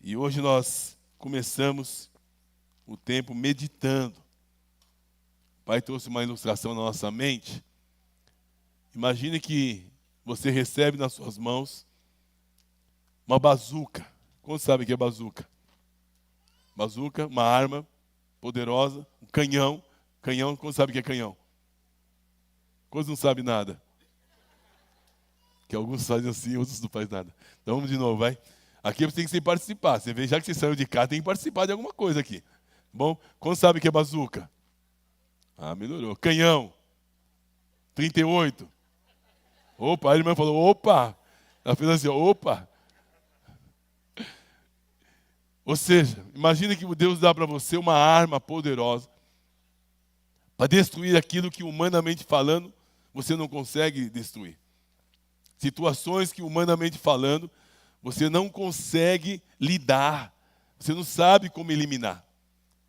E hoje nós começamos o tempo meditando. O Pai trouxe uma ilustração na nossa mente. Imagine que você recebe nas suas mãos uma bazuca. Quantos sabem o que é bazuca? Bazuca, uma arma poderosa, um canhão. Canhão, quantos sabem o que é canhão? Quantos não sabem nada? Que alguns fazem assim, outros não fazem nada. Então vamos de novo, vai. Aqui você tem que participar. Você vê, já que você saiu de cá, tem que participar de alguma coisa aqui. Bom, quantos sabem o que é bazuca? Ah, melhorou. Canhão. 38. Opa, a irmã falou, opa. Ela fez assim, opa. Ou seja, imagine que Deus dá para você uma arma poderosa para destruir aquilo que, humanamente falando, você não consegue destruir. Situações que, humanamente falando, você não consegue lidar. Você não sabe como eliminar.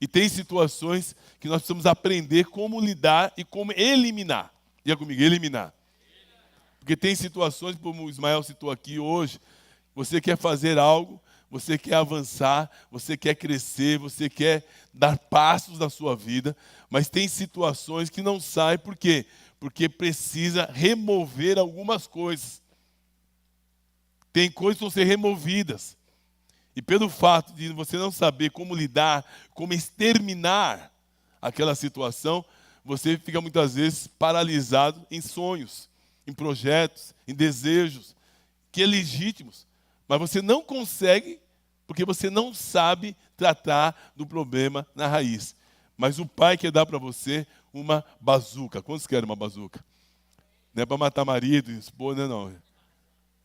E tem situações que nós precisamos aprender como lidar e como eliminar. Diga comigo, eliminar. Porque tem situações, como o Ismael citou aqui hoje, você quer fazer algo, você quer avançar, você quer crescer, você quer dar passos na sua vida, mas tem situações que não saem, por quê? Porque precisa remover algumas coisas. Tem coisas que vão ser removidas. E pelo fato de você não saber como lidar, como exterminar aquela situação, você fica muitas vezes paralisado em sonhos, em projetos, em desejos, que é legítimos. Mas você não consegue, porque você não sabe tratar do problema na raiz. Mas o Pai quer dar para você uma bazuca. Quantos querem uma bazuca? Não é para matar marido, esposa, não.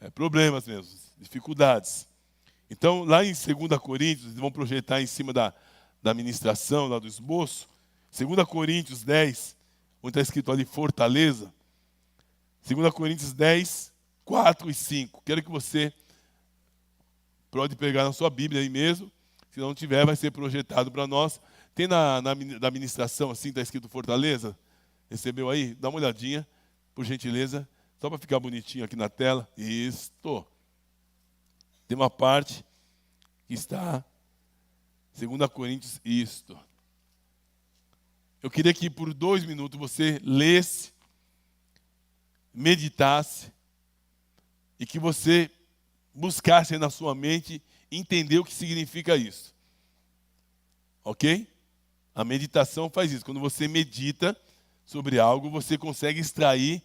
É problemas mesmo, dificuldades. Então, lá em 2 Coríntios, eles vão projetar em cima da ministração, lá do esboço, 2 Coríntios 10, onde está escrito ali fortaleza, 2 Coríntios 10, 4 e 5. Quero que você pode pegar na sua Bíblia aí mesmo, se não tiver, vai ser projetado para nós. Tem na ministração, assim, está escrito fortaleza? Recebeu aí? Dá uma olhadinha, por gentileza, só para ficar bonitinho aqui na tela. Isto. Tem uma parte que está, 2 Coríntios, isto. Eu queria que por 2 minutos você lesse, meditasse, e que você buscasse na sua mente entender o que significa isso. Ok? A meditação faz isso. Quando você medita sobre algo, você consegue extrair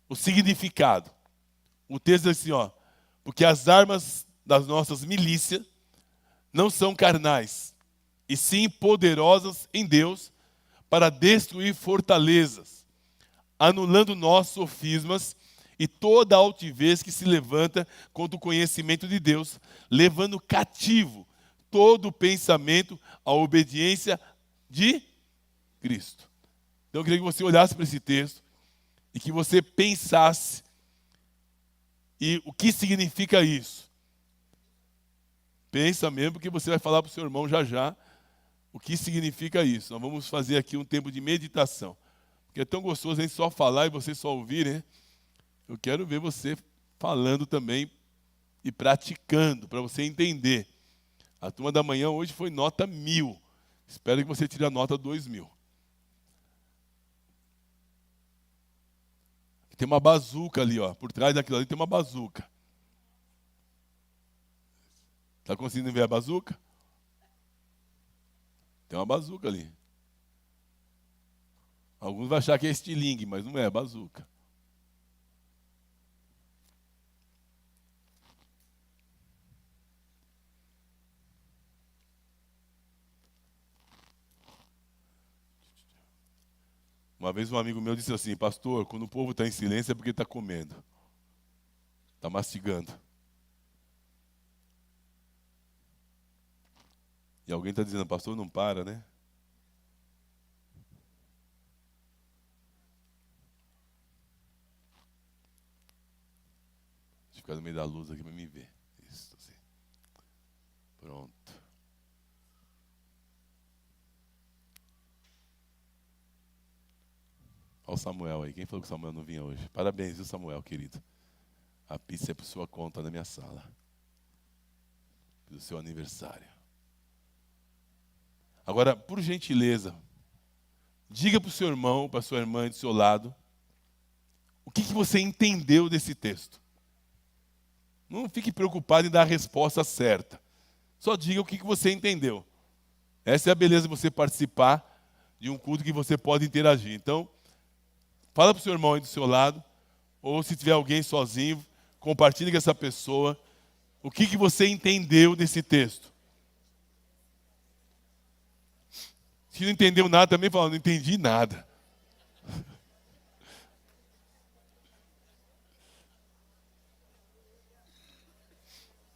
o significado. O texto diz assim, ó, porque as armas das nossas milícias não são carnais, e sim poderosas em Deus para destruir fortalezas, anulando nossos sofismas e toda altivez que se levanta contra o conhecimento de Deus, levando cativo todo o pensamento à obediência de Cristo. Então eu queria que você olhasse para esse texto e que você pensasse e o que significa isso. Pensa mesmo, porque você vai falar para o seu irmão já já o que significa isso. Nós vamos fazer aqui um tempo de meditação. Porque é tão gostoso a gente só falar e você só ouvir, né? Eu quero ver você falando também e praticando, para você entender. A turma da manhã hoje foi nota 1000. Espero que você tire a nota 2000. Tem uma bazuca ali, ó. Por trás daquilo ali tem uma bazuca. Está conseguindo ver a bazuca? Tem uma bazuca ali. Alguns vão achar que é estilingue, mas não é bazuca. Uma vez um amigo meu disse assim, pastor, quando o povo está em silêncio é porque está comendo. Está mastigando. E alguém está dizendo, pastor, não para, né? Deixa eu ficar no meio da luz aqui para me ver. Isso, assim. Pronto. Olha o Samuel aí. Quem falou que o Samuel não vinha hoje? Parabéns, viu, Samuel, querido? A pizza é por sua conta na minha sala. do seu aniversário. Agora, por gentileza, diga para o seu irmão, para a sua irmã do seu lado, o que você entendeu desse texto. Não fique preocupado em dar a resposta certa. Só diga o que você entendeu. Essa é a beleza de você participar de um culto que você pode interagir. Então, fala para o seu irmão aí do seu lado, ou se tiver alguém sozinho, compartilhe com essa pessoa o que você entendeu desse texto. Se não entendeu nada, também fala, não entendi nada.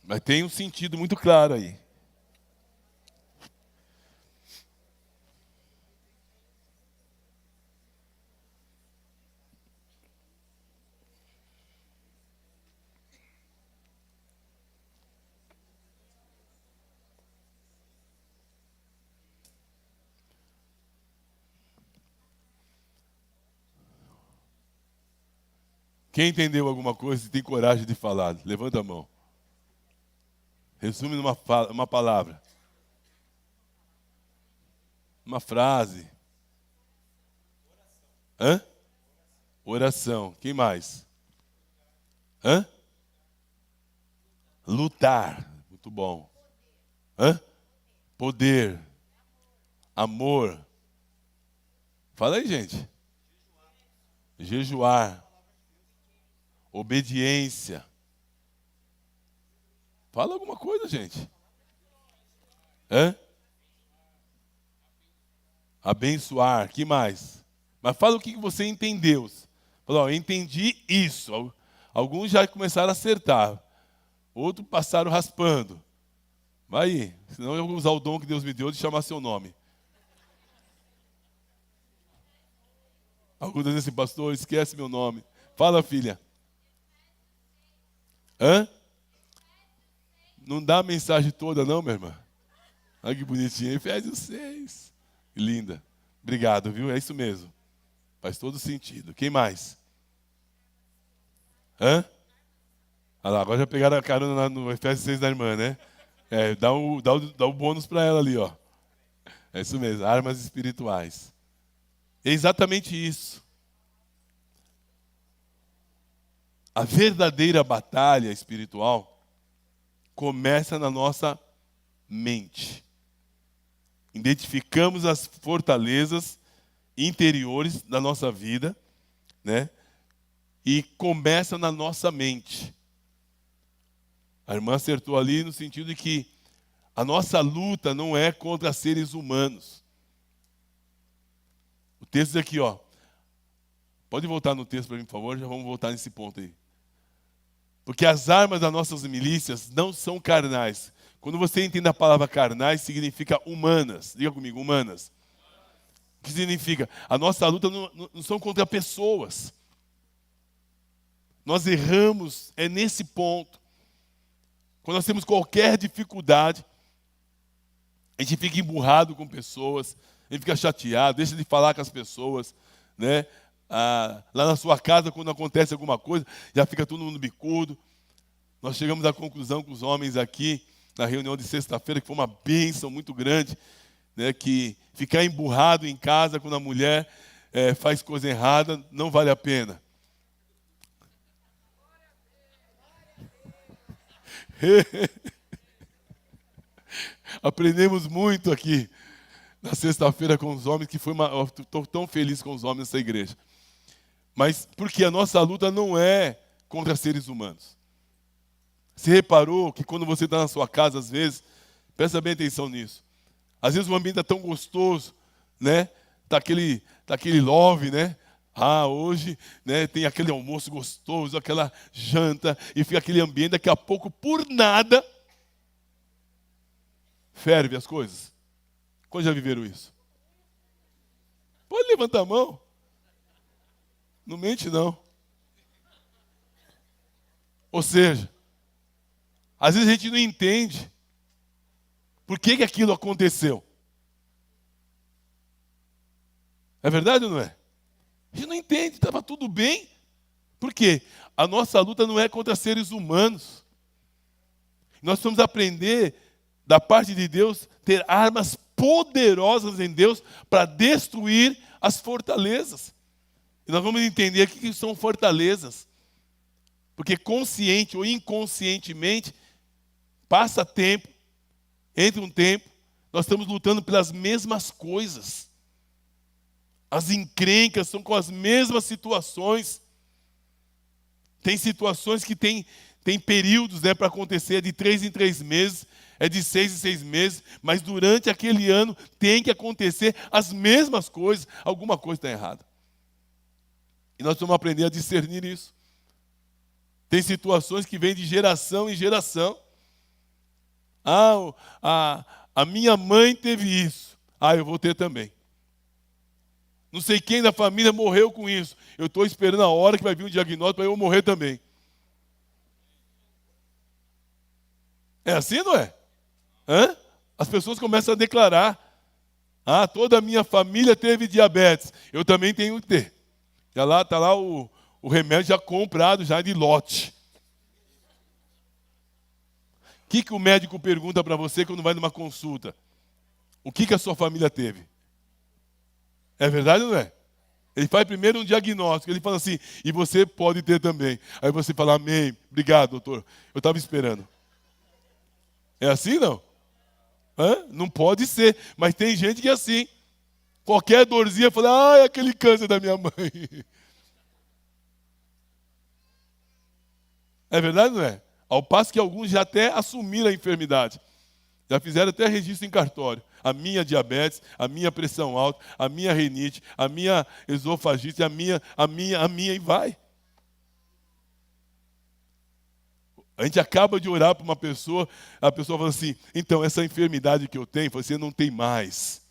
Mas tem um sentido muito claro aí. Quem entendeu alguma coisa e tem coragem de falar, levanta a mão. Resume uma palavra. Uma frase. Hã? Oração. Quem mais? Hã? Lutar. Muito bom. Hã? Poder. Amor. Fala aí, gente. Jejuar. Obediência. Fala alguma coisa, gente. Hã? Abençoar. Que mais? Mas fala o que você entendeu. Fala, ó, eu entendi isso. Alguns já começaram a acertar. Outros passaram raspando. Vai aí. Senão eu vou usar o dom que Deus me deu de chamar seu nome. Alguns dizem assim, pastor, esquece meu nome. Fala, filha. Hã? Não dá a mensagem toda, não, minha irmã? Olha que bonitinha. Efésios 6. Que linda. Obrigado, viu? É isso mesmo. Faz todo sentido. Quem mais? Hã? Olha lá, agora já pegaram a carona no Efésios 6 da irmã, né? Dá o bônus para ela ali, ó. É isso mesmo, armas espirituais. É exatamente isso. A verdadeira batalha espiritual começa na nossa mente. Identificamos as fortalezas interiores da nossa vida, né? E começa na nossa mente. A irmã acertou ali no sentido de que a nossa luta não é contra seres humanos. O texto diz aqui, ó. Pode voltar no texto para mim, por favor? Já vamos voltar nesse ponto aí. Porque as armas das nossas milícias não são carnais. Quando você entende a palavra carnais, significa humanas. Diga comigo, humanas. O que significa? A nossa luta não são contra pessoas. Nós erramos, é nesse ponto. Quando nós temos qualquer dificuldade, a gente fica emburrado com pessoas, a gente fica chateado, deixa de falar com as pessoas, né? Lá na sua casa, quando acontece alguma coisa, já fica todo mundo bicudo. Nós chegamos à conclusão com os homens aqui, na reunião de sexta-feira, que foi uma bênção muito grande, né? Que ficar emburrado em casa quando a mulher faz coisa errada não vale a pena. Aprendemos muito aqui na sexta-feira com os homens, que foi eu estou tão feliz com os homens dessa igreja. Mas porque a nossa luta não é contra seres humanos. Você reparou que quando você está na sua casa, às vezes, presta bem atenção nisso. Às vezes o ambiente está tão gostoso, né? Tá aquele love, né? Hoje, né, tem aquele almoço gostoso, aquela janta, e fica aquele ambiente, daqui a pouco, por nada, ferve as coisas. Quando já viveram isso? Pode levantar a mão. Não mente, não. Ou seja, às vezes a gente não entende por que aquilo aconteceu. É verdade ou não é? A gente não entende, estava tudo bem. Por quê? A nossa luta não é contra seres humanos. Nós precisamos aprender da parte de Deus, ter armas poderosas em Deus para destruir as fortalezas. E nós vamos entender aqui que são fortalezas. Porque consciente ou inconscientemente, passa tempo, entra um tempo, nós estamos lutando pelas mesmas coisas. As encrencas são com as mesmas situações. Tem situações que tem períodos, né, para acontecer, é de 3 em 3 meses, é de 6 em 6 meses, mas durante aquele ano tem que acontecer as mesmas coisas, alguma coisa está errada. E nós vamos aprender a discernir isso. Tem situações que vêm de geração em geração. A minha mãe teve isso. Eu vou ter também. Não sei quem da família morreu com isso. Eu estou esperando a hora que vai vir um diagnóstico para eu morrer também. É assim, não é? As pessoas começam a declarar. Toda a minha família teve diabetes. Eu também tenho que ter. Já lá está lá o remédio já comprado, já de lote. O que o médico pergunta para você quando vai numa consulta? O que a sua família teve? É verdade ou não é? Ele faz primeiro um diagnóstico, ele fala assim, e você pode ter também. Aí você fala, amém, obrigado, doutor, eu estava esperando. É assim, não? Não pode ser, mas tem gente que é assim. Qualquer dorzinha fala, é aquele câncer da minha mãe. É verdade ou não é? Ao passo que alguns já até assumiram a enfermidade. Já fizeram até registro em cartório. A minha diabetes, a minha pressão alta, a minha rinite, a minha esofagite, a minha, e vai. A gente acaba de orar para uma pessoa, a pessoa fala assim, então, essa enfermidade que eu tenho, você não tem mais.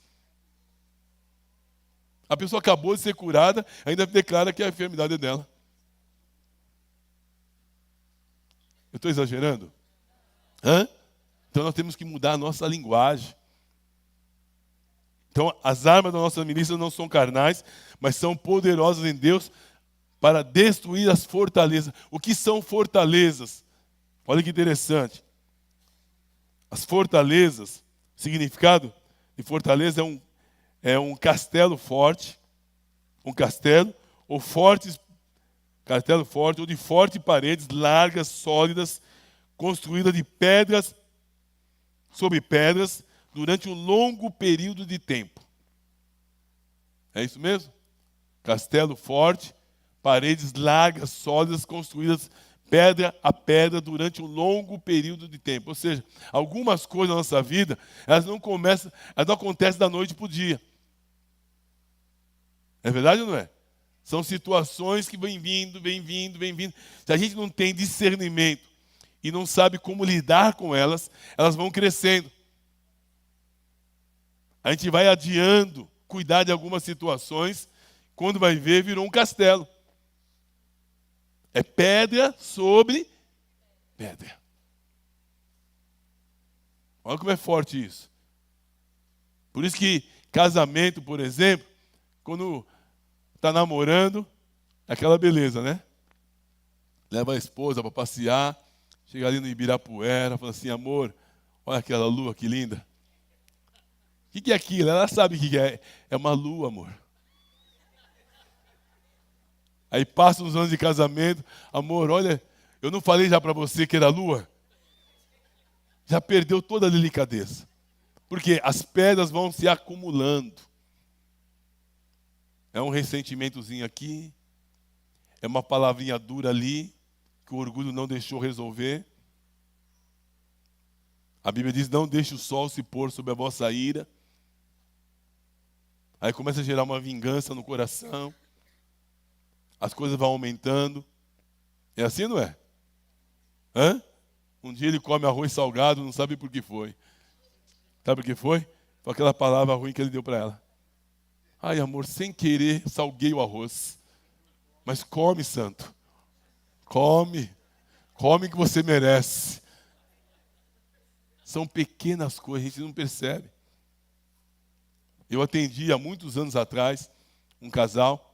A pessoa acabou de ser curada, ainda declara que a enfermidade é dela. Eu estou exagerando? Então nós temos que mudar a nossa linguagem. Então as armas da nossa milícia não são carnais, mas são poderosas em Deus para destruir as fortalezas. O que são fortalezas? Olha que interessante. As fortalezas, o significado de fortaleza é um castelo forte, um castelo, ou fortes, castelo forte, ou de fortes paredes largas, sólidas, construídas de pedras sobre pedras durante um longo período de tempo. É isso mesmo? Castelo forte, paredes largas, sólidas, construídas pedra a pedra durante um longo período de tempo. Ou seja, algumas coisas na nossa vida, elas não acontecem da noite para o dia. É verdade ou não é? São situações que vêm vindo. Se a gente não tem discernimento e não sabe como lidar com elas, elas vão crescendo. A gente vai adiando cuidar de algumas situações, quando vai ver, virou um castelo. É pedra sobre pedra. Olha como é forte isso. Por isso que casamento, por exemplo, quando está namorando, é aquela beleza, né? Leva a esposa para passear, chega ali no Ibirapuera, fala assim, amor, olha aquela lua que linda. O que é aquilo? Ela sabe o que é. É uma lua, amor. Aí passa uns anos de casamento, amor, olha, eu não falei já para você que era lua? Já perdeu toda a delicadeza. Porque as pedras vão se acumulando. É um ressentimentozinho aqui, é uma palavrinha dura ali, que o orgulho não deixou resolver. A Bíblia diz, não deixe o sol se pôr sobre a vossa ira. Aí começa a gerar uma vingança no coração. As coisas vão aumentando. É assim, não é? Um dia ele come arroz salgado, não sabe por que foi. Sabe por que foi? Foi aquela palavra ruim que ele deu para ela. Ai, amor, sem querer, salguei o arroz. Mas come, santo. Come. Come que você merece. São pequenas coisas, a gente não percebe. Eu atendi há muitos anos atrás um casal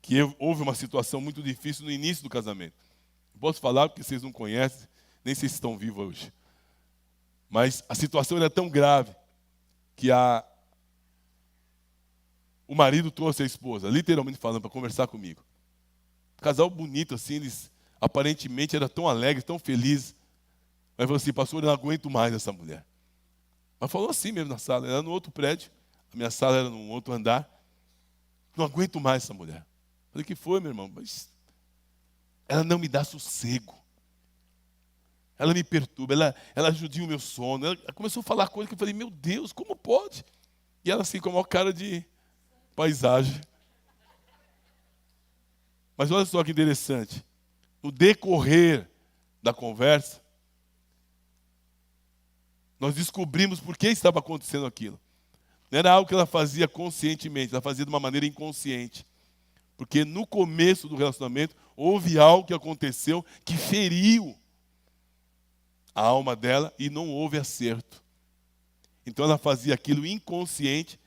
que houve uma situação muito difícil no início do casamento. Não posso falar porque vocês não conhecem, nem sei se estão vivos hoje. Mas a situação era tão grave que o marido trouxe a esposa, literalmente falando, para conversar comigo. Casal bonito assim, eles aparentemente eram tão alegres, tão felizes. Mas falou assim, pastor, eu não aguento mais essa mulher. Mas falou assim mesmo na sala, era no outro prédio, a minha sala era num outro andar. Não aguento mais essa mulher. Falei, que foi, meu irmão? Mas ela não me dá sossego. Ela me perturba, ela judia o meu sono. Ela começou a falar coisas que eu falei, meu Deus, como pode? E ela assim, com a maior cara de paisagem. Mas olha só que interessante. No decorrer da conversa, nós descobrimos por que estava acontecendo aquilo. Não era algo que ela fazia conscientemente, ela fazia de uma maneira inconsciente. Porque no começo do relacionamento, houve algo que aconteceu que feriu a alma dela e não houve acerto. Então ela fazia aquilo inconsciente,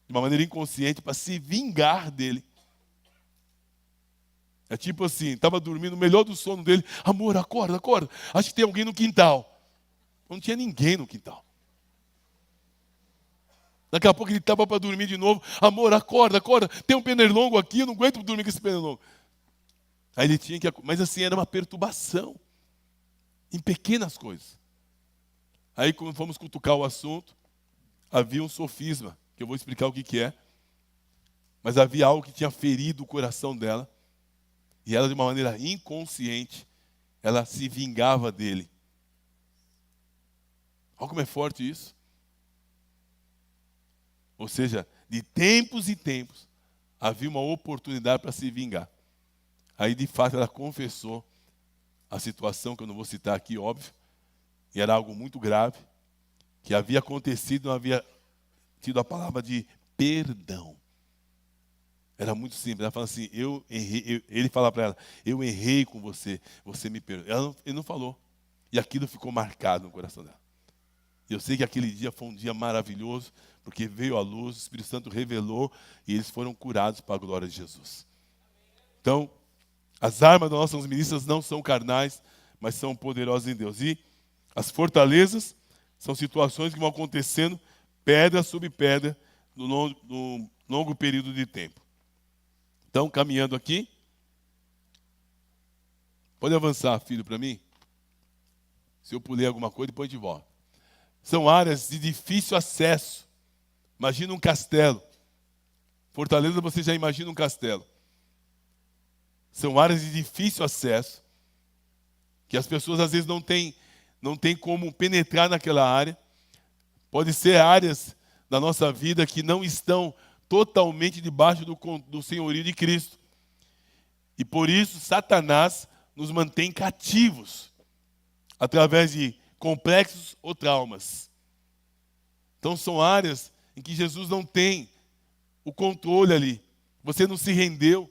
de uma maneira inconsciente, para se vingar dele. É tipo assim, estava dormindo, o melhor do sono dele, amor, acorda, acorda, acho que tem alguém no quintal. Não tinha ninguém no quintal. Daqui a pouco ele estava para dormir de novo, amor, acorda, acorda, tem um pernilongo aqui, eu não aguento dormir com esse pernilongo. Aí ele tinha que, mas assim, era uma perturbação, em pequenas coisas. Aí quando fomos cutucar o assunto, havia um sofisma, que eu vou explicar o que é, mas havia algo que tinha ferido o coração dela, e ela de uma maneira inconsciente, ela se vingava dele. Olha como é forte isso. Ou seja, de tempos em tempos, havia uma oportunidade para se vingar. Aí de fato ela confessou a situação, que eu não vou citar aqui, óbvio, e era algo muito grave, que havia acontecido, não havia tido a palavra de perdão. Era muito simples. Ela fala assim, eu errei. Ele fala para ela, eu errei com você, você me perdoou. Ele não falou. E aquilo ficou marcado no coração dela. E eu sei que aquele dia foi um dia maravilhoso, porque veio a luz, o Espírito Santo revelou, e eles foram curados para a glória de Jesus. Então, as armas das nossas milícias não são carnais, mas são poderosas em Deus. E as fortalezas são situações que vão acontecendo, pedra sobre pedra, no longo período de tempo. Então, caminhando aqui. Pode avançar, filho, para mim? Se eu pulei alguma coisa, depois a gente volta. São áreas de difícil acesso. Imagina um castelo. Fortaleza, você já imagina um castelo. São áreas de difícil acesso, que as pessoas às vezes não têm como penetrar naquela área. Pode ser áreas da nossa vida que não estão totalmente debaixo do senhorio de Cristo. E por isso Satanás nos mantém cativos, através de complexos ou traumas. Então são áreas em que Jesus não tem o controle ali. Você não se rendeu.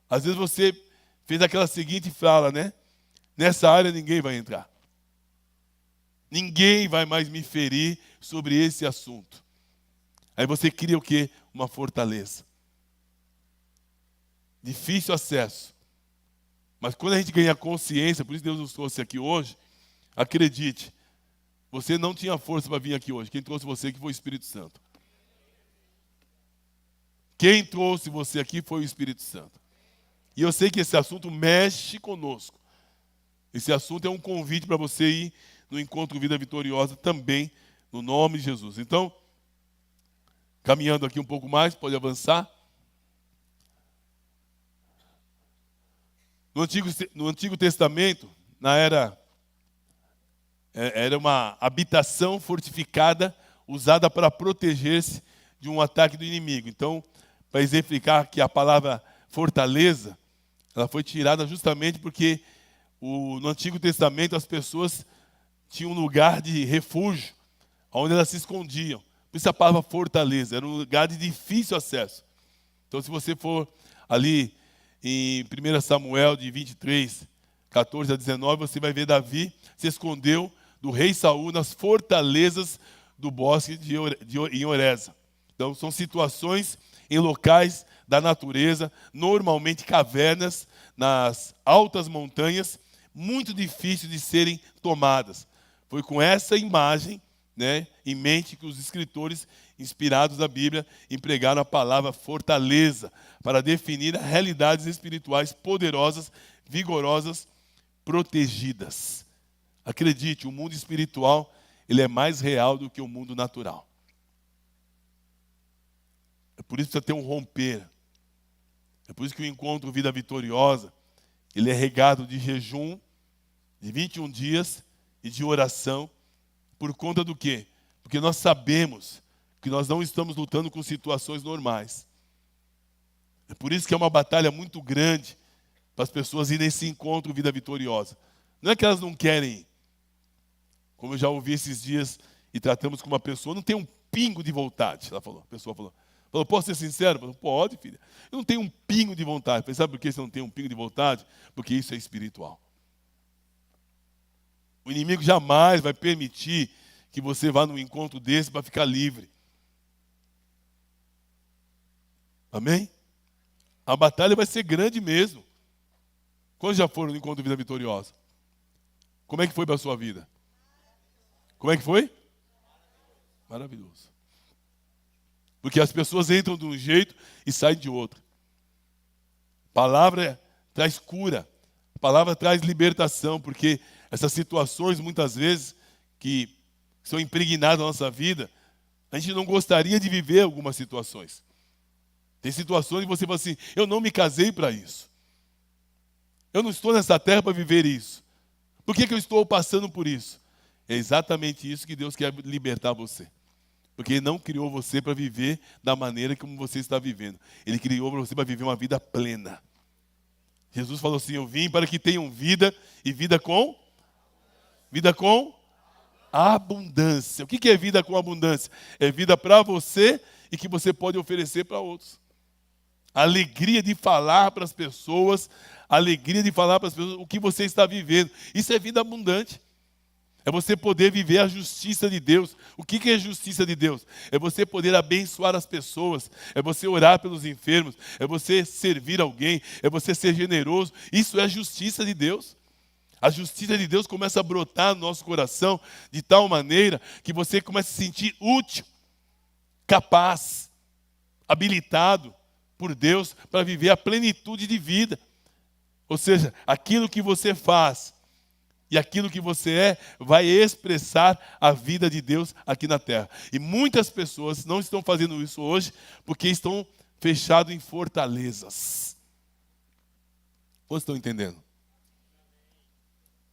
Às vezes você fez aquela seguinte fala, né? Nessa área ninguém vai entrar. Ninguém vai mais me ferir sobre esse assunto. Aí você cria o quê? Uma fortaleza. Difícil acesso. Mas quando a gente ganha consciência, por isso Deus nos trouxe aqui hoje, acredite, você não tinha força para vir aqui hoje. Quem trouxe você aqui foi o Espírito Santo. Quem trouxe você aqui foi o Espírito Santo. E eu sei que esse assunto mexe conosco. Esse assunto é um convite para você ir no Encontro Vida Vitoriosa também, no nome de Jesus. Então, caminhando aqui um pouco mais, pode avançar. No Antigo Testamento, era uma habitação fortificada usada para proteger-se de um ataque do inimigo. Então, para exemplificar que a palavra fortaleza, ela foi tirada justamente porque no Antigo Testamento as pessoas tinham um lugar de refúgio, onde elas se escondiam. Por isso a palavra fortaleza, era um lugar de difícil acesso. Então, se você for ali em 1 Samuel de 23, 14 a 19, você vai ver Davi se escondeu do rei Saul nas fortalezas do bosque em Oreza. Então, são situações em locais da natureza, normalmente cavernas, nas altas montanhas, muito difíceis de serem tomadas. Foi com essa imagem né, em mente que os escritores inspirados da Bíblia empregaram a palavra fortaleza para definir realidades espirituais poderosas, vigorosas, protegidas. Acredite, o mundo espiritual, ele é mais real do que o mundo natural. É por isso que precisa ter um romper. É por isso que o encontro Vida Vitoriosa, ele é regado de jejum, de 21 dias e de oração. Por conta do quê? Porque nós sabemos que nós não estamos lutando com situações normais. É por isso que é uma batalha muito grande para as pessoas irem nesse encontro Vida Vitoriosa. Não é que elas não querem ir. Como eu já ouvi esses dias e tratamos com uma pessoa, não tem um pingo de vontade. Ela falou, a pessoa falou, posso ser sincero? Falou, pode, filha. Eu não tenho um pingo de vontade. Eu falei, sabe por que você não tem um pingo de vontade? Porque isso é espiritual. O inimigo jamais vai permitir que você vá num encontro desse para ficar livre. Amém? A batalha vai ser grande mesmo. Quantos já foram no encontro Vida Vitoriosa? Como é que foi para a sua vida? Como é que foi? Maravilhoso. Porque as pessoas entram de um jeito e saem de outro. A palavra traz cura. A palavra traz libertação, porque essas situações, muitas vezes, que são impregnadas na nossa vida, a gente não gostaria de viver algumas situações. Tem situações que você fala assim, eu não me casei para isso. Eu não estou nessa terra para viver isso. Por que eu estou passando por isso? É exatamente isso que Deus quer libertar você. Porque Ele não criou você para viver da maneira como você está vivendo. Ele criou para você para viver uma vida plena. Jesus falou assim, eu vim para que tenham vida e vida com abundância. O que é vida com abundância? É vida para você e que você pode oferecer para outros. A alegria de falar para as pessoas, a alegria de falar para as pessoas o que você está vivendo. Isso é vida abundante. É você poder viver a justiça de Deus. O que é justiça de Deus? É você poder abençoar as pessoas. É você orar pelos enfermos. É você servir alguém. É você ser generoso. Isso é a justiça de Deus. A justiça de Deus começa a brotar no nosso coração de tal maneira que você começa a se sentir útil, capaz, habilitado por Deus para viver a plenitude de vida. Ou seja, aquilo que você faz e aquilo que você é vai expressar a vida de Deus aqui na terra. E muitas pessoas não estão fazendo isso hoje porque estão fechados em fortalezas. Vocês estão entendendo?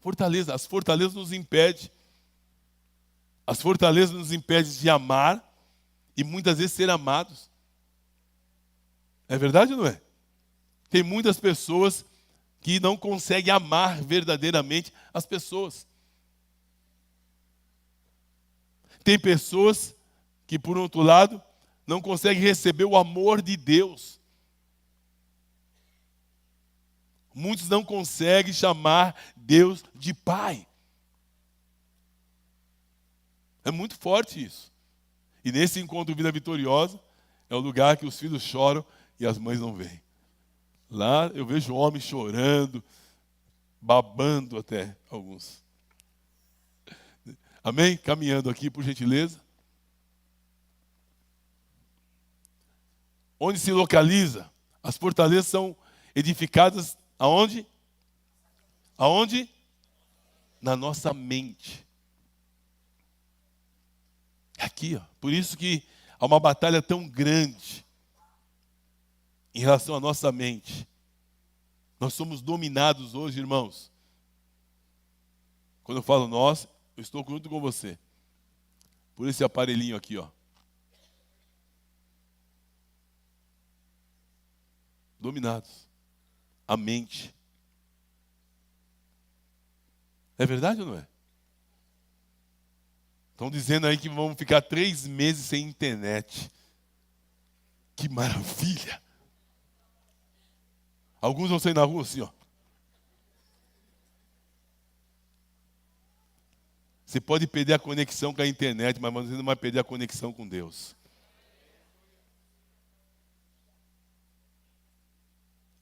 Fortaleza, as fortalezas nos impedem. As fortalezas nos impedem de amar e muitas vezes ser amados. É verdade ou não é? Tem muitas pessoas que não conseguem amar verdadeiramente as pessoas. Tem pessoas que, por outro lado, não conseguem receber o amor de Deus. Muitos não conseguem chamar Deus de Pai. É muito forte isso. E nesse encontro Vida Vitoriosa, é o lugar que os filhos choram e as mães não veem. Lá eu vejo homens chorando, babando até alguns. Amém? Caminhando aqui, por gentileza. Onde se localiza? As fortalezas são edificadas aonde? Aonde? Na nossa mente. Aqui, ó. Por isso que há uma batalha tão grande em relação à nossa mente. Nós somos dominados hoje, irmãos. Quando eu falo nós, eu estou junto com você. Por esse aparelhinho aqui, ó. Dominados. A mente. É verdade ou não é? Estão dizendo aí que vamos ficar 3 meses sem internet. Que maravilha! Alguns vão sair na rua assim, ó. Você pode perder a conexão com a internet, mas você não vai perder a conexão com Deus.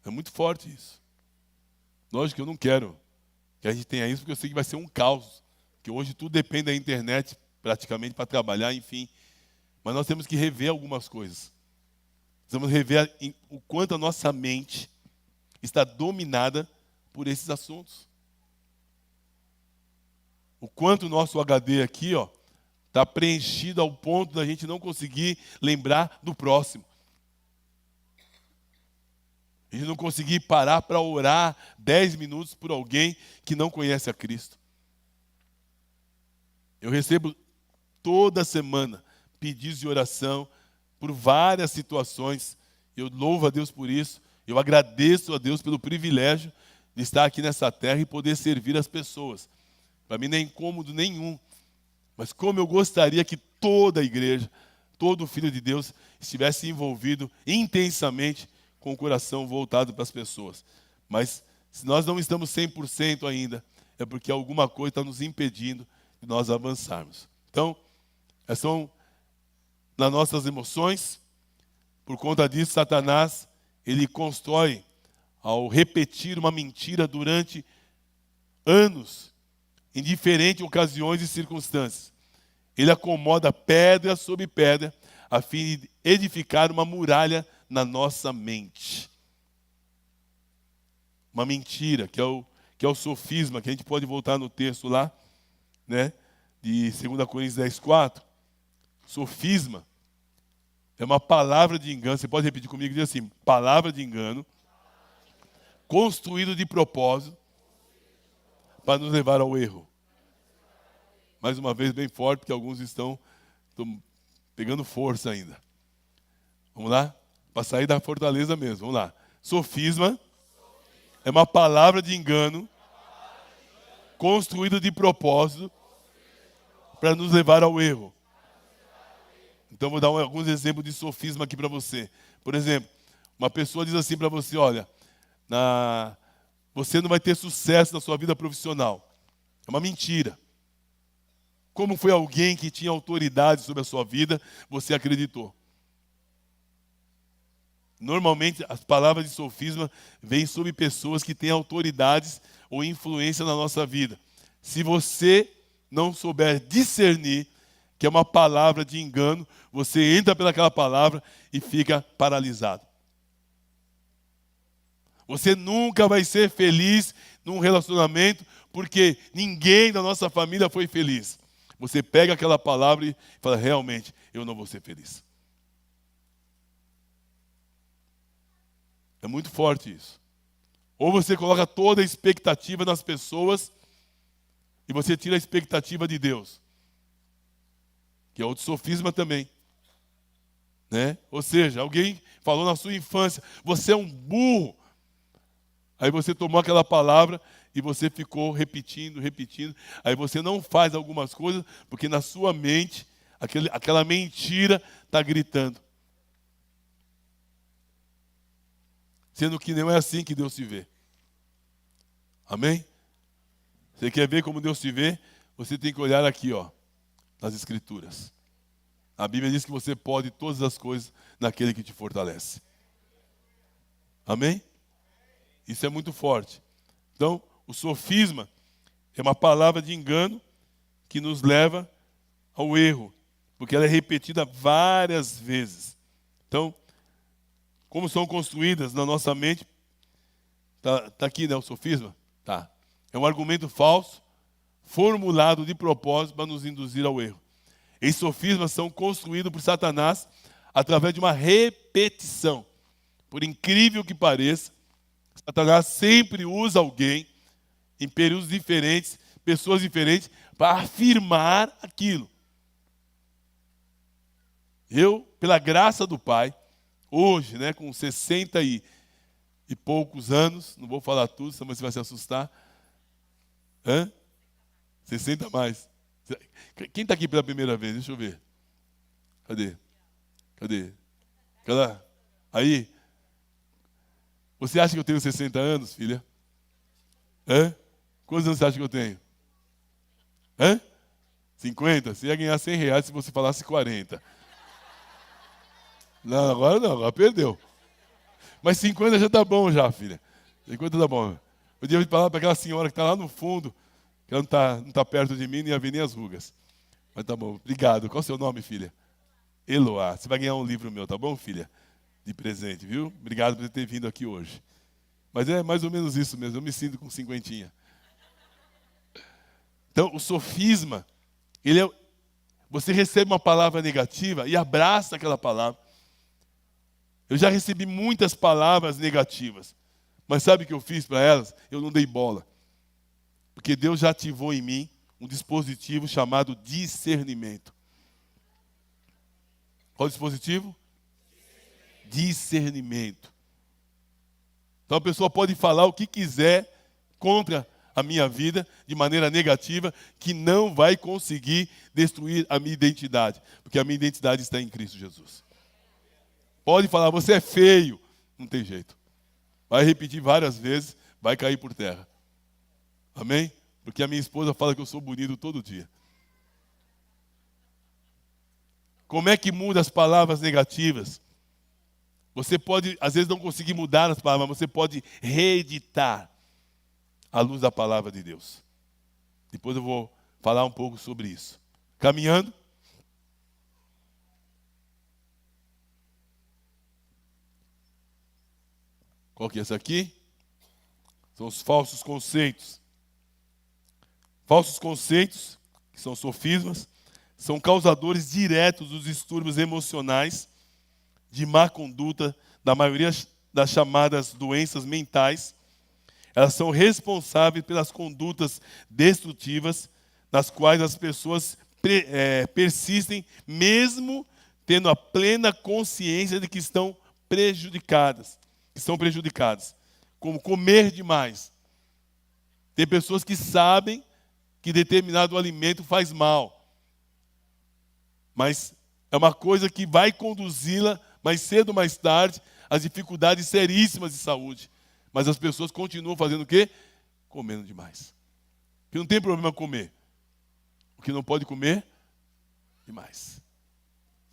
É muito forte isso. Lógico que eu não quero que a gente tenha isso, porque eu sei que vai ser um caos. Que hoje tudo depende da internet praticamente para trabalhar, enfim. Mas nós temos que rever algumas coisas. Precisamos rever o quanto a nossa mente está dominada por esses assuntos. O quanto o nosso HD aqui, ó, está preenchido ao ponto da gente não conseguir lembrar do próximo. A gente não conseguir parar para orar 10 minutos por alguém que não conhece a Cristo. Eu recebo toda semana pedidos de oração por várias situações. Eu louvo a Deus por isso. Eu agradeço a Deus pelo privilégio de estar aqui nessa terra e poder servir as pessoas. Para mim não é incômodo nenhum. Mas como eu gostaria que toda a igreja, todo filho de Deus estivesse envolvido intensamente com o coração voltado para as pessoas. Mas se nós não estamos 100% ainda, é porque alguma coisa está nos impedindo de nós avançarmos. Então, são nas nossas emoções. Por conta disso, Satanás, ele constrói, ao repetir uma mentira durante anos, em diferentes ocasiões e circunstâncias. Ele acomoda pedra sobre pedra, a fim de edificar uma muralha na nossa mente. Uma mentira, que é o sofisma, que a gente pode voltar no texto lá, né, de 2 Coríntios 10:4. Sofisma é uma palavra de engano. Você pode repetir comigo, diz assim: palavra de engano, construído de propósito, para nos levar ao erro. Mais uma vez, bem forte, porque alguns estão pegando força ainda. Vamos lá? Para sair da fortaleza mesmo. Vamos lá. Sofisma é uma palavra de engano, construída de propósito, para nos levar ao erro. Então, vou dar alguns exemplos de sofisma aqui para você. Por exemplo, uma pessoa diz assim para você: olha, você não vai ter sucesso na sua vida profissional. É uma mentira. Como foi alguém que tinha autoridade sobre a sua vida, você acreditou. Normalmente, as palavras de sofisma vêm sobre pessoas que têm autoridades ou influência na nossa vida. Se você não souber discernir que é uma palavra de engano, você entra pelaquela palavra e fica paralisado. Você nunca vai ser feliz num relacionamento, porque ninguém da nossa família foi feliz. Você pega aquela palavra e fala: realmente, eu não vou ser feliz. É muito forte isso. Ou você coloca toda a expectativa nas pessoas e você tira a expectativa de Deus, que é outro sofisma também, né? Ou seja, alguém falou na sua infância: você é um burro. Aí você tomou aquela palavra e você ficou repetindo. Aí você não faz algumas coisas porque na sua mente aquela mentira está gritando. Sendo que não é assim que Deus se vê. Amém? Você quer ver como Deus se vê? Você tem que olhar aqui, ó, nas Escrituras. A Bíblia diz que você pode todas as coisas naquele que te fortalece. Amém? Isso é muito forte. Então, o sofisma é uma palavra de engano que nos leva ao erro, porque ela é repetida várias vezes. Então, como são construídas na nossa mente, tá aqui, né, o sofisma? Tá. É um argumento falso, formulado de propósito para nos induzir ao erro. Esses sofismas são construídos por Satanás através de uma repetição. Por incrível que pareça, Satanás sempre usa alguém em períodos diferentes, pessoas diferentes, para afirmar aquilo. Eu, pela graça do Pai, hoje, né, com 60 e poucos anos, não vou falar tudo, senão você vai se assustar. 60 mais. Quem está aqui pela primeira vez? Deixa eu ver. Cadê? Aí. Você acha que eu tenho 60 anos, filha? Quantos anos você acha que eu tenho? 50? Você ia ganhar R$100 se você falasse 40. Não, agora perdeu. Mas 50 já está bom já, filha. 50 está bom. Eu devia falar para aquela senhora que está lá no fundo, que ela não tá perto de mim, nem ia ver nem as rugas. Mas tá bom, obrigado. Qual é o seu nome, filha? Eloá. Você vai ganhar um livro meu, tá bom, filha? De presente, viu? Obrigado por ter vindo aqui hoje. Mas é mais ou menos isso mesmo, eu me sinto com cinquentinha. Então, o sofisma, você recebe uma palavra negativa e abraça aquela palavra. Eu já recebi muitas palavras negativas, mas sabe o que eu fiz para elas? Eu não dei bola. Porque Deus já ativou em mim um dispositivo chamado discernimento. Qual o dispositivo? Discernimento. Então a pessoa pode falar o que quiser contra a minha vida de maneira negativa, que não vai conseguir destruir a minha identidade, porque a minha identidade está em Cristo Jesus. Pode falar, você é feio, não tem jeito. Vai repetir várias vezes, vai cair por terra. Amém? Porque a minha esposa fala que eu sou bonito todo dia. Como é que muda as palavras negativas? Você pode, às vezes, não conseguir mudar as palavras, mas você pode reeditar à luz da palavra de Deus. Depois eu vou falar um pouco sobre isso. Caminhando. Qual que é essa aqui? São os falsos conceitos. Falsos conceitos, que são sofismas, são causadores diretos dos distúrbios emocionais, de má conduta, da maioria das chamadas doenças mentais. Elas são responsáveis pelas condutas destrutivas, nas quais as pessoas persistem, mesmo tendo a plena consciência de que estão prejudicadas. Como comer demais. Tem pessoas que sabem que determinado alimento faz mal, mas é uma coisa que vai conduzi-la, mais cedo ou mais tarde, às dificuldades seríssimas de saúde. Mas as pessoas continuam fazendo o quê? Comendo demais. Porque não tem problema comer. O que não pode comer? Demais.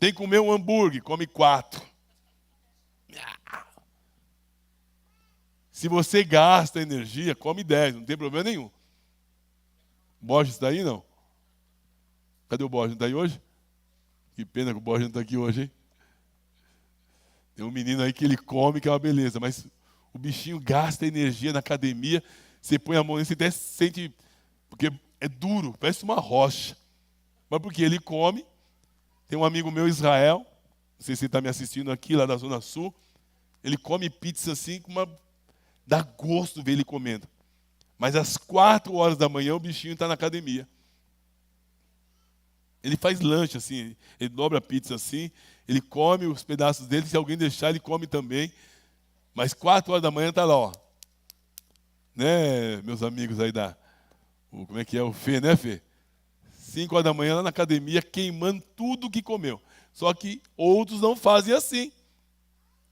Tem que comer um hambúrguer, come 4. Se você gasta energia, come 10, não tem problema nenhum. Borges está aí, não? Cadê o Borges? Não está aí hoje? Que pena que o Borges não está aqui hoje, hein? Tem um menino aí que ele come, que é uma beleza, mas o bichinho gasta energia na academia, você põe a mão nele, você até sente, porque é duro, parece uma rocha. Mas porque ele come, tem um amigo meu, Israel, não sei se ele está me assistindo aqui, lá da Zona Sul, ele come pizza assim, dá gosto ver ele comendo. Mas às 4 horas da manhã o bichinho está na academia. Ele faz lanche assim, ele dobra a pizza assim, ele come os pedaços dele, se alguém deixar ele come também. Mas 4 horas da manhã está lá, ó. Né, meus amigos aí como é que é, o Fê, né, Fê? 5 horas da manhã lá na academia, queimando tudo que comeu. Só que outros não fazem assim.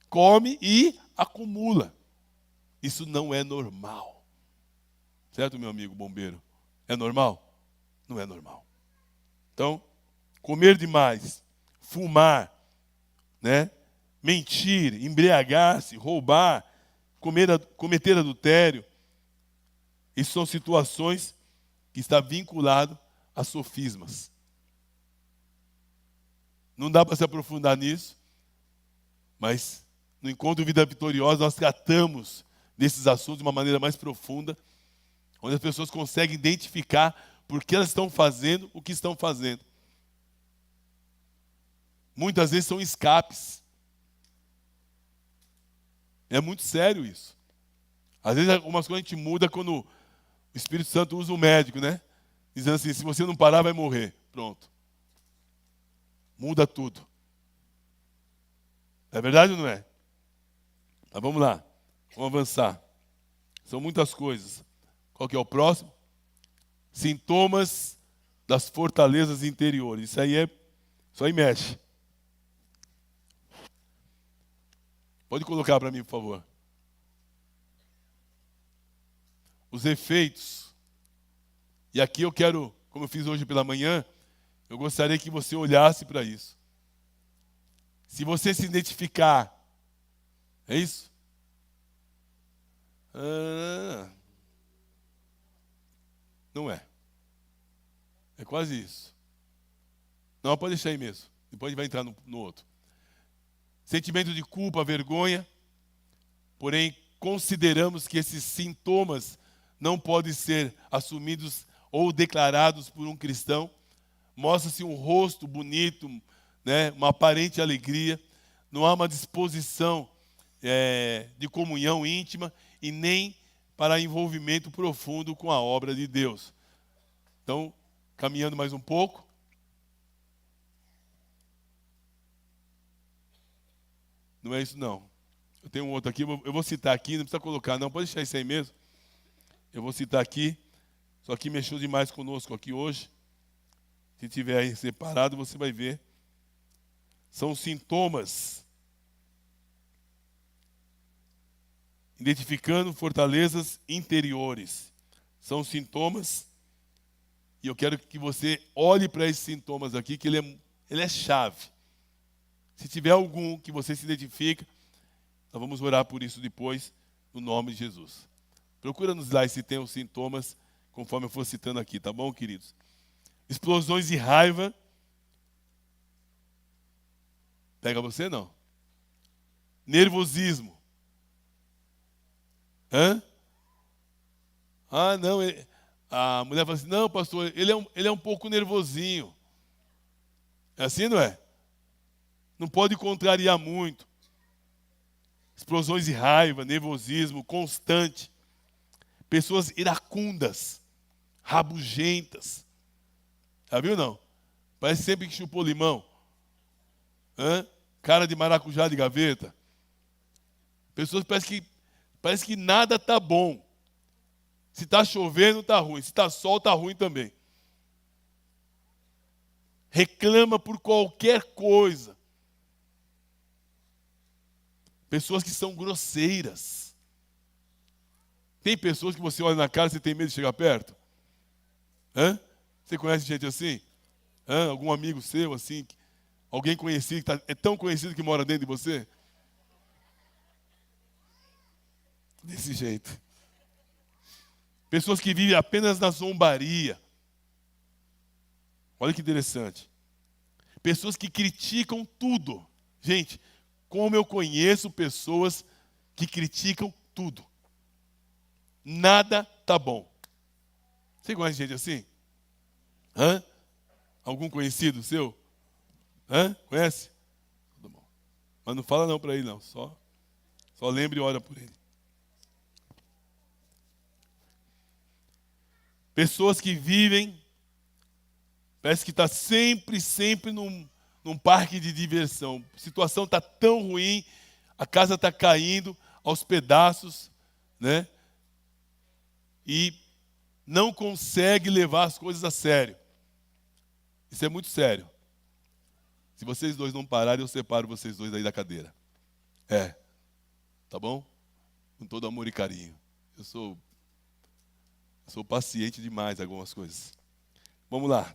Come e acumula. Isso não é normal. Certo, meu amigo bombeiro? É normal? Não é normal. Então, comer demais, fumar, né? Mentir, embriagar-se, roubar, cometer adultério, isso são situações que estão vinculadas a sofismas. Não dá para se aprofundar nisso, mas no Encontro Vida Vitoriosa nós tratamos desses assuntos de uma maneira mais profunda, onde as pessoas conseguem identificar por que elas estão fazendo o que estão fazendo. Muitas vezes são escapes. É muito sério isso. Às vezes algumas coisas a gente muda quando o Espírito Santo usa o médico, né? Dizendo assim, se você não parar, vai morrer. Pronto. Muda tudo. É verdade ou não é? Mas vamos lá. Vamos avançar. São muitas coisas. Qual que é o próximo? Sintomas das fortalezas interiores. Isso aí mexe. Pode colocar para mim, por favor. Os efeitos. E aqui eu quero, como eu fiz hoje pela manhã, eu gostaria que você olhasse para isso. Se você se identificar, é isso? Não é. É quase isso. Não, pode deixar aí mesmo. Depois a gente vai entrar no outro. Sentimento de culpa, vergonha. Porém, consideramos que esses sintomas não podem ser assumidos ou declarados por um cristão. Mostra-se um rosto bonito, né, uma aparente alegria. Não há uma disposição de comunhão íntima e nem para envolvimento profundo com a obra de Deus. Então, caminhando mais um pouco. Não é isso não. Eu tenho um outro aqui, eu vou citar aqui, não precisa colocar não, pode deixar isso aí mesmo. Eu vou citar aqui, só que mexeu demais conosco aqui hoje. Se tiver aí separado, você vai ver. São sintomas. Identificando fortalezas interiores. São sintomas. E eu quero que você olhe para esses sintomas aqui, que ele é chave. Se tiver algum que você se identifica, nós vamos orar por isso depois, no nome de Jesus. Procura nos lá se tem os sintomas, conforme eu for citando aqui, tá bom, queridos? Explosões de raiva. Pega você, não? Nervosismo. Hã? Ah, não. A mulher fala assim, não, pastor, ele é um pouco nervosinho. É assim, não é? Não pode contrariar muito. Explosões de raiva, nervosismo constante. Pessoas iracundas, rabugentas. Já viu, não? Parece sempre que chupou limão. Hã? Cara de maracujá de gaveta. Pessoas parece que nada está bom. Se está chovendo, está ruim. Se está sol, está ruim também. Reclama por qualquer coisa. Pessoas que são grosseiras. Tem pessoas que você olha na cara e você tem medo de chegar perto? Hã? Você conhece gente assim? Hã? Algum amigo seu assim? Alguém conhecido, que é tão conhecido que mora dentro de você? Desse jeito. Pessoas que vivem apenas na zombaria. Olha que interessante. Pessoas que criticam tudo. Gente, como eu conheço pessoas que criticam tudo. Nada tá bom. Você conhece gente assim? Hã? Algum conhecido seu? Hã? Conhece? Tudo bom. Mas não fala não para ele não. Só lembre e ora por ele. Pessoas que vivem, parece que está sempre num parque de diversão. A situação está tão ruim, a casa está caindo aos pedaços, né? E não consegue levar as coisas a sério. Isso é muito sério. Se vocês dois não pararem, eu separo vocês dois aí da cadeira. Tá bom? Com todo amor e carinho. Eu sou paciente demais em algumas coisas. Vamos lá.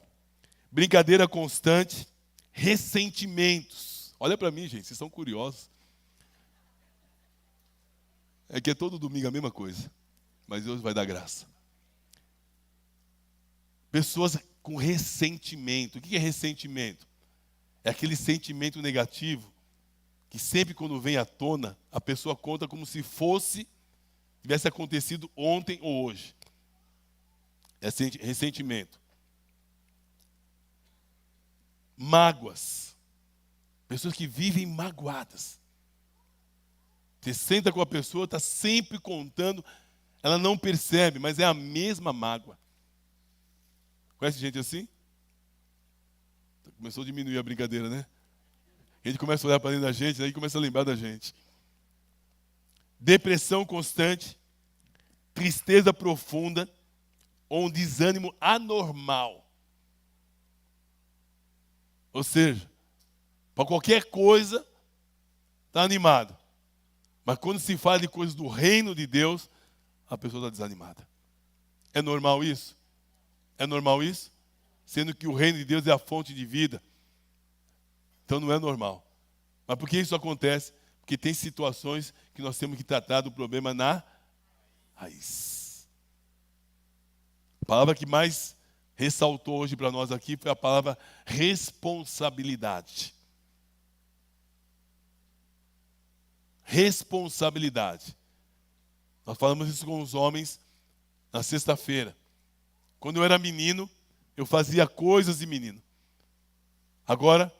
Brincadeira constante, ressentimentos. Olha para mim, gente, vocês são curiosos. É que é todo domingo a mesma coisa, mas Deus vai dar graça. Pessoas com ressentimento. O que é ressentimento? É aquele sentimento negativo que sempre quando vem à tona, a pessoa conta como se tivesse acontecido ontem ou hoje. É ressentimento. Mágoas. Pessoas que vivem magoadas. Você senta com a pessoa, está sempre contando, ela não percebe, mas é a mesma mágoa. Conhece gente assim? Começou a diminuir a brincadeira, né? A gente começa a olhar para dentro da gente, aí começa a lembrar da gente. Depressão constante, tristeza profunda ou um desânimo anormal. Ou seja, para qualquer coisa, está animado. Mas quando se fala de coisas do reino de Deus, a pessoa está desanimada. É normal isso? É normal isso? Sendo que o reino de Deus é a fonte de vida. Então não é normal. Mas por que isso acontece? Porque tem situações que nós temos que tratar do problema na raiz. A palavra que mais ressaltou hoje para nós aqui foi a palavra responsabilidade. Responsabilidade. Nós falamos isso com os homens na sexta-feira. Quando eu era menino, eu fazia coisas de menino. Agora,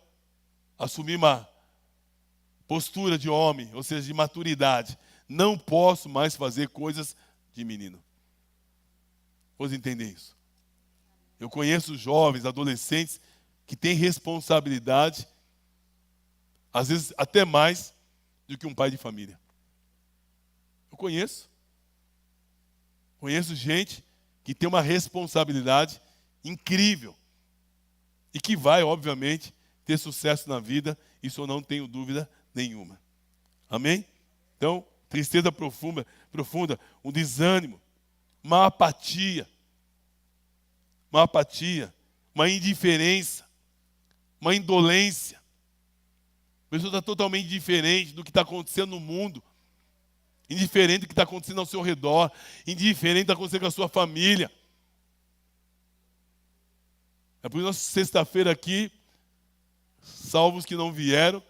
assumi uma postura de homem, ou seja, de maturidade. Não posso mais fazer coisas de menino. Vamos entender isso? Eu conheço jovens, adolescentes, que têm responsabilidade, às vezes até mais do que um pai de família. Eu conheço. Conheço gente que tem uma responsabilidade incrível e que vai, obviamente, ter sucesso na vida, isso eu não tenho dúvida nenhuma. Amém? Então, tristeza profunda, um desânimo, uma apatia, uma indiferença, uma indolência. A pessoa está totalmente indiferente do que está acontecendo no mundo, indiferente do que está acontecendo ao seu redor, indiferente do que está acontecendo com a sua família. É por isso que sexta-feira aqui, salvos que não vieram,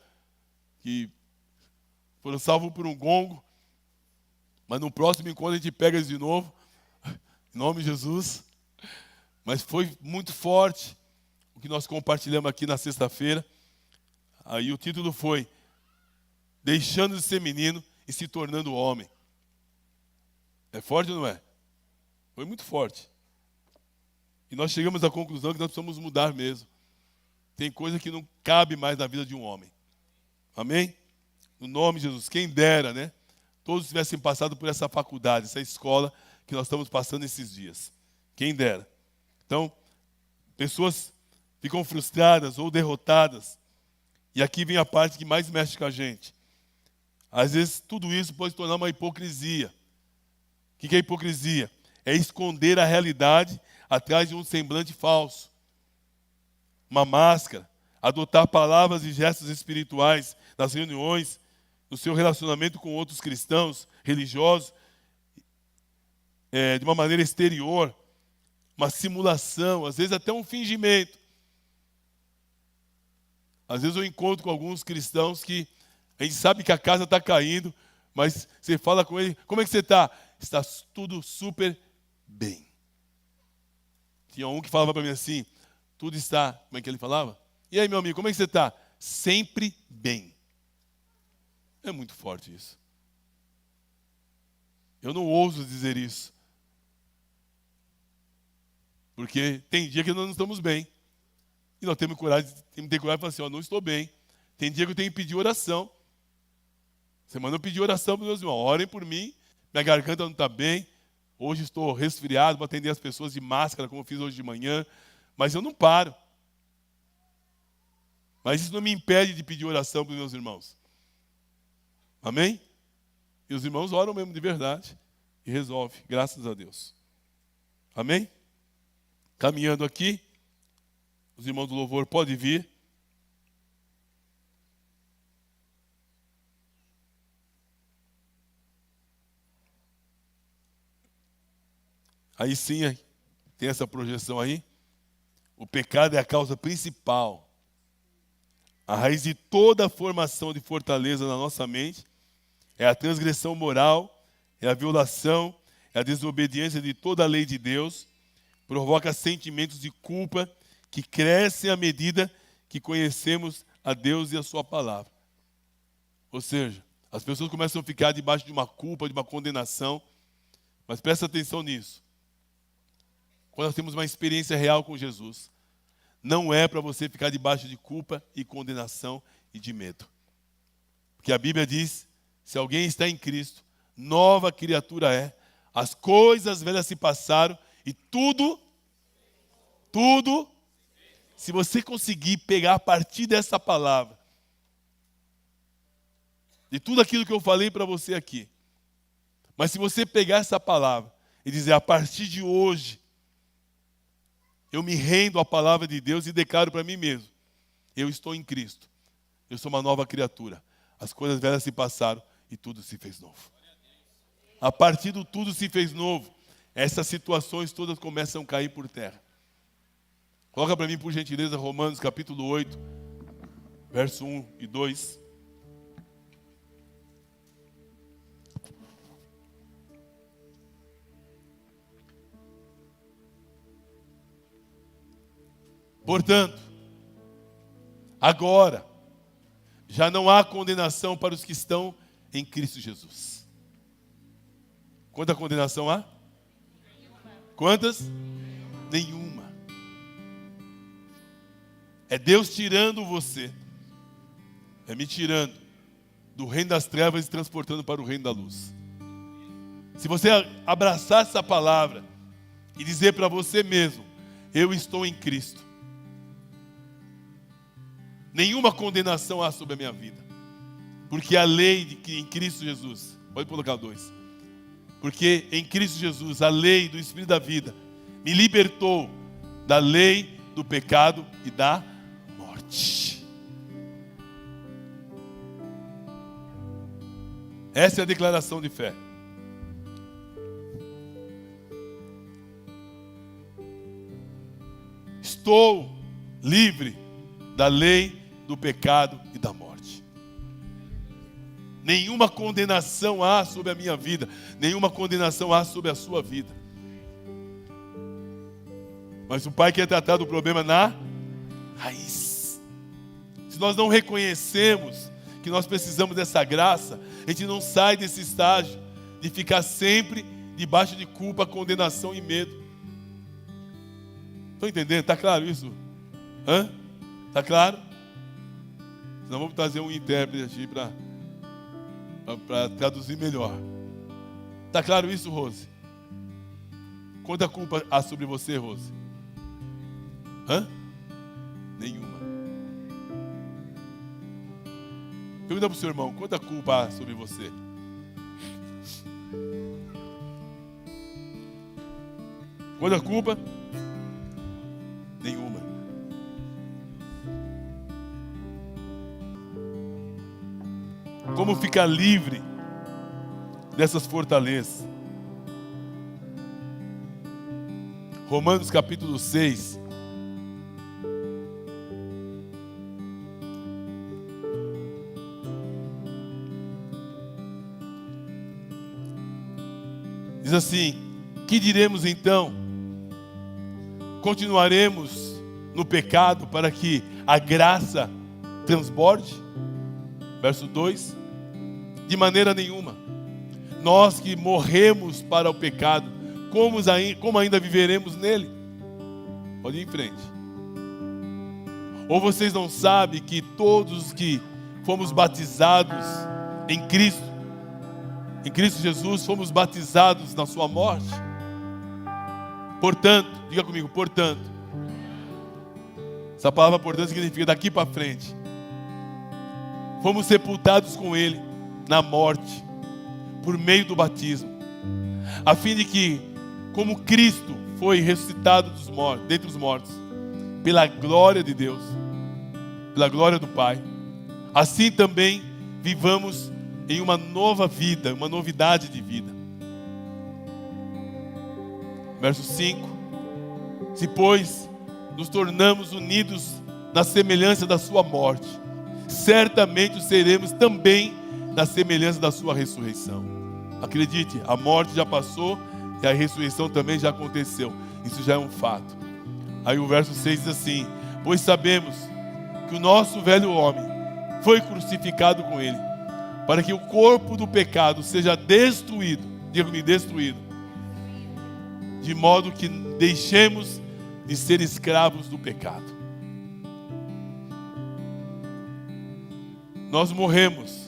que foram salvos por um gongo, mas no próximo encontro a gente pega eles de novo, em nome de Jesus. Mas foi muito forte o que nós compartilhamos aqui na sexta-feira. Aí o título foi Deixando de ser menino e se tornando homem. É forte ou não é? Foi muito forte. E nós chegamos à conclusão que nós precisamos mudar mesmo. Tem coisa que não cabe mais na vida de um homem. Amém? No nome de Jesus. Quem dera, né? Todos tivessem passado por essa faculdade, essa escola que nós estamos passando esses dias. Quem dera. Então, pessoas ficam frustradas ou derrotadas. E aqui vem a parte que mais mexe com a gente. Às vezes, tudo isso pode se tornar uma hipocrisia. O que é hipocrisia? É esconder a realidade atrás de um semblante falso. Uma máscara. Adotar palavras e gestos espirituais nas reuniões, no seu relacionamento com outros cristãos, religiosos, de uma maneira exterior. Uma simulação, às vezes até um fingimento. Às vezes eu encontro com alguns cristãos que a gente sabe que a casa está caindo, mas você fala com ele, como é que você está? Está tudo super bem. Tinha um que falava para mim assim, tudo está, como é que ele falava? E aí, meu amigo, como é que você está? Sempre bem. É muito forte isso. Eu não ouso dizer isso. Porque tem dia que nós não estamos bem. E nós temos coragem de falar assim, não estou bem. Tem dia que eu tenho que pedir oração. Semana eu pedi oração para os meus irmãos. Orem por mim, minha garganta não está bem. Hoje estou resfriado, vou atender as pessoas de máscara, como eu fiz hoje de manhã. Mas eu não paro. Mas isso não me impede de pedir oração para os meus irmãos. Amém? E os irmãos oram mesmo de verdade. E resolve, graças a Deus. Amém? Caminhando aqui, os irmãos do louvor podem vir. Aí sim, tem essa projeção aí. O pecado é a causa principal. A raiz de toda a formação de fortaleza na nossa mente é a transgressão moral, é a violação, é a desobediência de toda a lei de Deus. Provoca sentimentos de culpa que crescem à medida que conhecemos a Deus e a sua palavra. Ou seja, as pessoas começam a ficar debaixo de uma culpa, de uma condenação. Mas presta atenção nisso. Quando nós temos uma experiência real com Jesus, não é para você ficar debaixo de culpa e condenação e de medo. Porque a Bíblia diz, se alguém está em Cristo, nova criatura é. As coisas velhas se passaram e tudo, se você conseguir pegar a partir dessa palavra, de tudo aquilo que eu falei para você aqui, mas se você pegar essa palavra e dizer, a partir de hoje, eu me rendo à palavra de Deus e declaro para mim mesmo, eu estou em Cristo, eu sou uma nova criatura, as coisas velhas se passaram e tudo se fez novo. A partir do tudo se fez novo, essas situações todas começam a cair por terra. Coloca para mim, por gentileza, Romanos capítulo 8, verso 1 e 2. Portanto, agora, já não há condenação para os que estão em Cristo Jesus. Quanta condenação há? Quantas? Nenhuma. É Deus tirando você, é me tirando do reino das trevas e transportando para o reino da luz. Se você abraçar essa palavra e dizer para você mesmo, eu estou em Cristo, nenhuma condenação há sobre a minha vida, porque a lei de que em Cristo Jesus, pode colocar 2, porque em Cristo Jesus a lei do Espírito da vida me libertou da lei do pecado e da morte. Essa é a declaração de fé. Estou livre da lei do pecado e da morte. Nenhuma condenação há sobre a minha vida, nenhuma condenação há sobre a sua vida. Mas o Pai quer tratar do problema na raiz. Se nós não reconhecemos que nós precisamos dessa graça, a gente não sai desse estágio de ficar sempre debaixo de culpa, condenação e medo. Estão entendendo? Está claro isso? Está claro? Nós vamos trazer um intérprete aqui para traduzir melhor. Está claro isso, Rose? Quanta culpa há sobre você, Rose? Nenhuma. Pergunta para o seu irmão, quanta culpa há sobre você? Quanta culpa? Nenhuma. Como ficar livre dessas fortalezas? Romanos capítulo 6. Diz assim: que diremos então? Continuaremos no pecado para que a graça transborde? Verso 2: de maneira nenhuma. Nós que morremos para o pecado, como ainda viveremos nele? Pode ir em frente. Ou vocês não sabem que todos que fomos batizados em Cristo Jesus, fomos batizados na sua morte? Portanto, diga comigo, portanto. Essa palavra portanto significa daqui para frente. Fomos sepultados com Ele na morte, por meio do batismo, a fim de que, como Cristo foi ressuscitado dentre os mortos, pela glória de Deus, pela glória do Pai, assim também vivamos em uma nova vida, uma novidade de vida. Verso 5: se pois nos tornamos unidos na semelhança da sua morte, certamente o seremos também na semelhança da sua ressurreição. Acredite, a morte já passou e a ressurreição também já aconteceu. Isso já é um fato. Aí o verso 6 diz assim: pois sabemos que o nosso velho homem foi crucificado com ele, para que o corpo do pecado seja destruído. Diga-me, destruído. De modo que deixemos de ser escravos do pecado. Nós morremos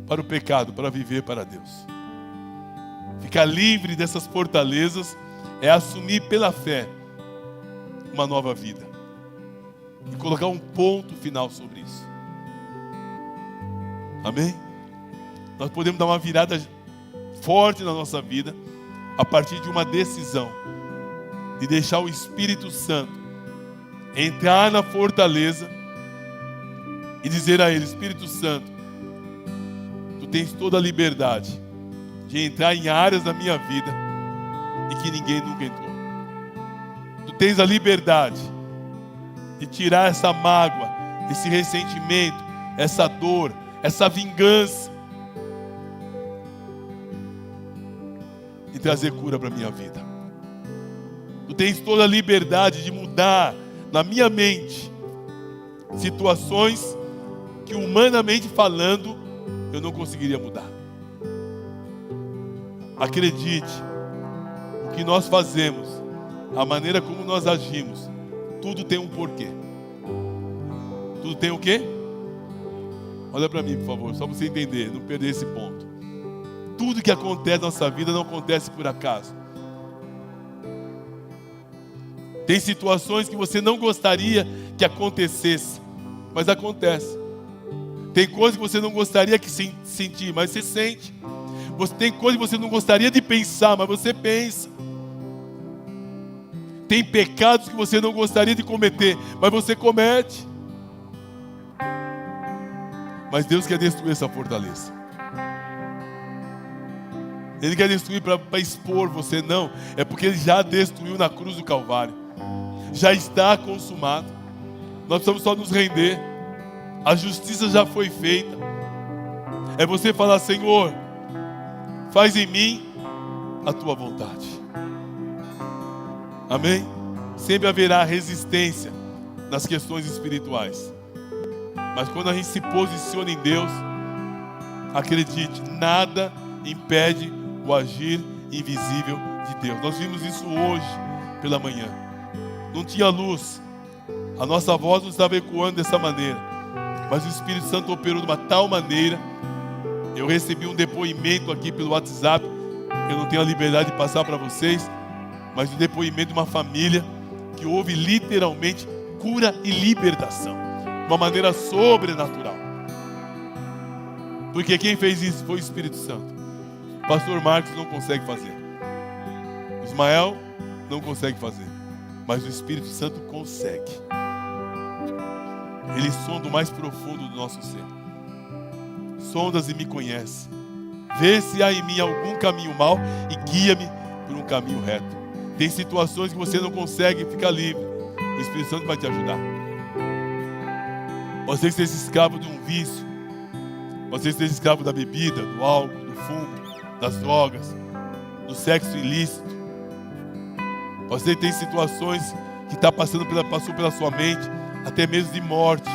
para o pecado, para viver para Deus. Ficar livre dessas fortalezas é assumir pela fé uma nova vida e colocar um ponto final sobre isso. Amém? Nós podemos dar uma virada forte na nossa vida a partir de uma decisão de deixar o Espírito Santo entrar na fortaleza e dizer a Ele: Espírito Santo, Tu tens toda a liberdade de entrar em áreas da minha vida e que ninguém nunca entrou. Tu tens a liberdade de tirar essa mágoa, esse ressentimento, essa dor, essa vingança, e trazer cura para a minha vida. Tu tens toda a liberdade de mudar na minha mente situações que, humanamente falando, eu não conseguiria mudar. Acredite, o que nós fazemos, a maneira como nós agimos, tudo tem um porquê. Tudo tem o quê? Olha para mim, por favor, só para você entender, não perder esse ponto. Tudo que acontece na nossa vida não acontece por acaso. Tem situações que você não gostaria que acontecesse, mas acontece. Tem coisas que você não gostaria que sentir, mas você sente. Tem coisas que você não gostaria de pensar, mas você pensa. Tem pecados que você não gostaria de cometer, mas você comete. Mas Deus quer destruir essa fortaleza. Ele quer destruir para expor você, não. É porque Ele já destruiu na cruz do Calvário. Já está consumado. Nós precisamos só nos render. A justiça já foi feita. É você falar: Senhor, faz em mim a Tua vontade. Amém? Sempre haverá resistência nas questões espirituais. Mas quando a gente se posiciona em Deus, acredite, nada impede o agir invisível de Deus. Nós vimos isso hoje pela manhã. Não tinha luz, a nossa voz não estava ecoando dessa maneira, mas o Espírito Santo operou de uma tal maneira. Eu recebi um depoimento aqui pelo WhatsApp, eu não tenho a liberdade de passar para vocês, mas o depoimento de uma família que houve literalmente cura e libertação, de uma maneira sobrenatural. Porque quem fez isso foi o Espírito Santo. O pastor Marcos não consegue fazer, Ismael não consegue fazer, mas o Espírito Santo consegue. Ele sonda o mais profundo do nosso ser. Sondas e me conhece. Vê se há em mim algum caminho mau e guia-me por um caminho reto. Tem situações que você não consegue ficar livre. O Espírito Santo vai te ajudar. Você que seja escravo de um vício, você que seja escravo da bebida, do álcool, do fumo, das drogas, do sexo ilícito. Você tem situações que passou pela sua mente, até mesmo de morte,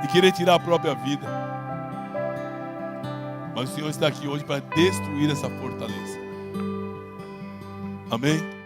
e querer tirar a própria vida. Mas o Senhor está aqui hoje para destruir essa fortaleza. Amém?